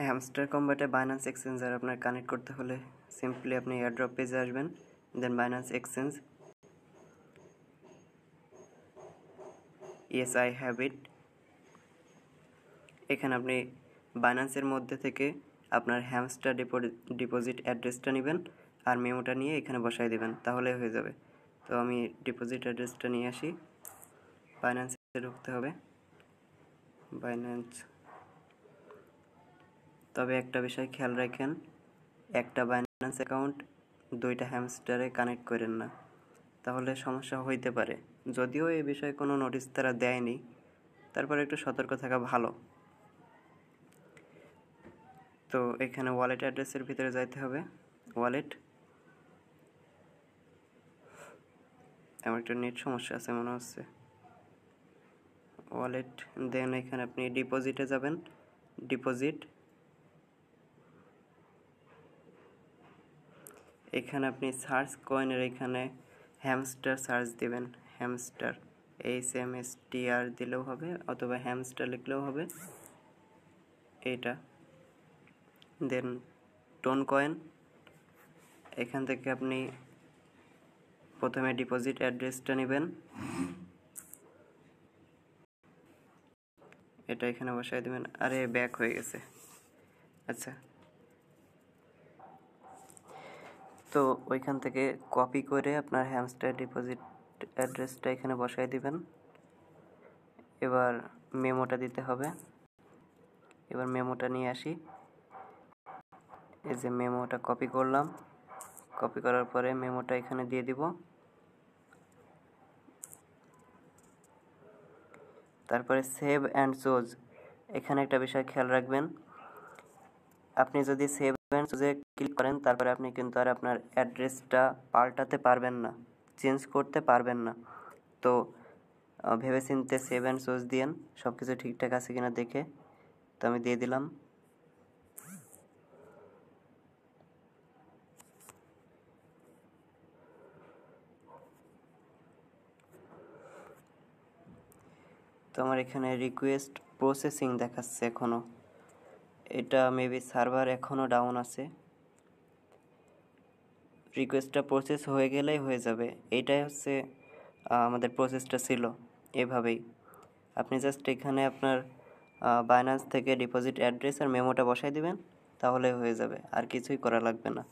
Hamster কম্বাটে Binance এক্সচেঞ্জার আপনার কানেক্ট করতে হলে সিম্পলি আপনি এয়ারড্রপ পেজে আসবেন, then Binance exchange, yes I have it. এখানে আপনি বাইন্যান্সের মধ্যে থেকে আপনার হ্যামস্টার ডিপোজিট অ্যাড্রেসটা নেবেন আর মেমোটা নিয়ে এখানে বসাই দেবেন, তাহলে হয়ে যাবে। তো আমি ডিপোজিট অ্যাড্রেসটা নিয়ে আসি, বাইন্যান্সে ঢুকতে হবে, বাইন্যান্স। তবে একটা বিষয় খেয়াল রাখেন, একটা বাইন্যান্স অ্যাকাউন্ট দুইটা হ্যামস্টারে কানেক্ট করেন না, তাহলে সমস্যা হইতে পারে। যদিও এই বিষয়ে কোনো নোটিশ তারা দেয়নি, তারপরে একটু সতর্ক থাকা ভালো। তো এখানে ওয়ালেট অ্যাড্রেসের ভিতরে যাইতে হবে, ওয়ালেট। আমার একটা নেট সমস্যা আছে মনে হচ্ছে। ওয়ালেট, দেন এখানে আপনি ডিপোজিটে যাবেন, ডিপোজিট। এখানে আপনি সার্চ কয়েনের এখানে হ্যামস্টার সার্চ দিবেন, হ্যামস্টার, HMSTR দিলেও হবে অথবা হ্যামস্টার লিখলেও হবে, এইটা। দেন টোন কয়েন, এখান থেকে আপনি প্রথমে ডিপোজিট অ্যাড্রেসটা নেবেন, এটা এখানে বসাই দেবেন। আরে ব্যাক হয়ে গেছে, আচ্ছা। তো ওইখান থেকে কপি করে আপনার হ্যামস্টার ডিপোজিট অ্যাড্রেসটা এখানে বসাই দিবেন। এবার মেমোটা দিতে হবে, এবার মেমোটা নিয়ে আসি। এই যে মেমোটা কপি করলাম, কপি করার পরে মেমোটা এখানে দিয়ে দিব। তারপরে সেভ অ্যান্ড চুজ, এখানে একটা বিষয় খেয়াল রাখবেন, আপনি যদি সেভ অ্যান্ড চুজে ক্লিক করেন তারপরে আপনি কিন্তু আর আপনার অ্যাড্রেসটা পাল্টাতে পারবেন না, চেঞ্জ করতে পারবেন না। তো ভেবেচিন্তে সেভ অ্যান্ড চুজ দিয়েন, সব কিছু ঠিকঠাক আছে কিনা দেখে। তো আমি দিয়ে দিলাম। তো আমার এখানে রিকোয়েস্ট প্রসেসিং দেখাচ্ছে এখনও, এটা মেবি সার্ভার এখনও ডাউন আছে। রিকোয়েস্টটা প্রসেস হয়ে গেলেই হয়ে যাবে, এইটাই হচ্ছে আমাদের প্রসেসটা ছিল। এভাবেই আপনি জাস্ট এখানে আপনার বাইন্যান্স থেকে ডিপোজিট অ্যাড্রেস আর মেমোটা বসাই দিবেন, তাহলে হয়ে যাবে, আর কিছুই করা লাগবে না।